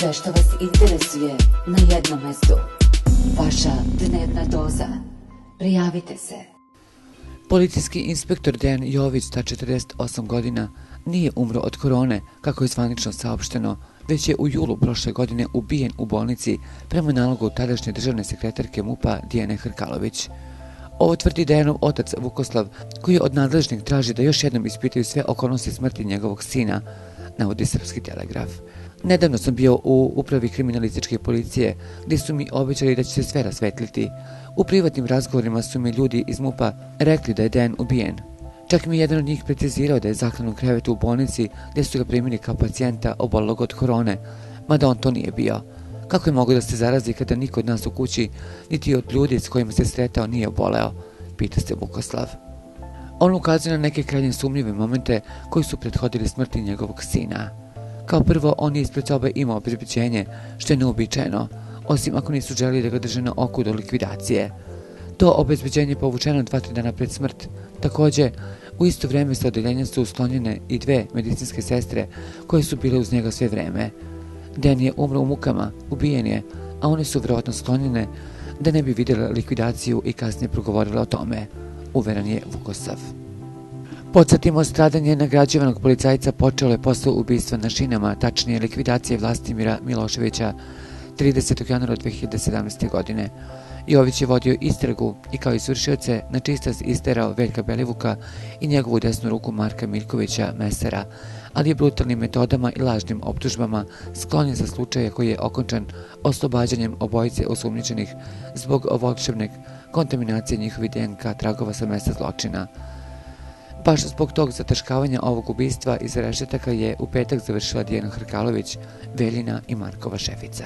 Sve što vas interesuje na jednom mestu. Vaša dnevna doza. Prijavite se. Policijski inspektor Dejan Jović, sta 48 godina, nije umro od korone, kako je zvanično saopšteno, već je u julu prošle godine ubijen u bolnici prema nalogu tadašnje državne sekretarke MUP-a Dijane Hrkalović. Ovo tvrdi Dejanov otac Vukoslav, koji od nadležnih traži da još jednom ispitaju sve okolnosti smrti njegovog sina, navodi Srpski telegraf. Nedavno sam bio u upravi kriminalističke policije, gdje su mi obećali da će se sve rasvetliti. U privatnim razgovorima su mi ljudi iz MUP-a rekli da je Dejan ubijen. Čak mi je jedan od njih precizirao da je zaklan u krevetu u bolnici gdje su ga primili kao pacijenta obolelog od korone, mada on to nije bio. Kako je mogao da se zarazi kada niko od nas u kući, niti od ljudi s kojima se sretao nije oboleo, pita se Vukoslav. On ukazuje na neke krajnje sumnjive momente koji su prethodili smrti njegovog sina. Kao prvo, on je ispred sobe imao obezbeđenje, što je neuobičajeno, osim ako nisu želeli da ga drže na oku do likvidacije. To obezbeđenje je povučeno 2-3 dana pred smrt. Također, u isto vrijeme sa odeljenja su uslonjene i 2 medicinske sestre koje su bile uz njega sve vrijeme. Dejan je umro u mukama, ubijen je, a one su vjerojatno sklonjene da ne bi vidjela likvidaciju i kasnije progovorile o tome, uveren je Vukoslav. Podsjetimo, stradanje nagrađivanog policajca počelo je posle ubistva na šinama, tačnije likvidacije Vlastimira Miloševića 30. januara 2017. godine. Jović je vodio istragu i kao izvršioce na čistac isterao Veljka Belivuka i njegovu desnu ruku Marka Miljkovića Mesara, ali je brutalnim metodama i lažnim optužbama sklonjen za slučaje koji je okončan oslobađanjem obojice osumnjičenih zbog volšebne kontaminacije njihovih DNK tragova sa mesta zločina. Baš zbog tog zataškavanja ovog ubistva iza rešetaka je u petak završila Dijana Hrkalović, Veljina i Markova šefica.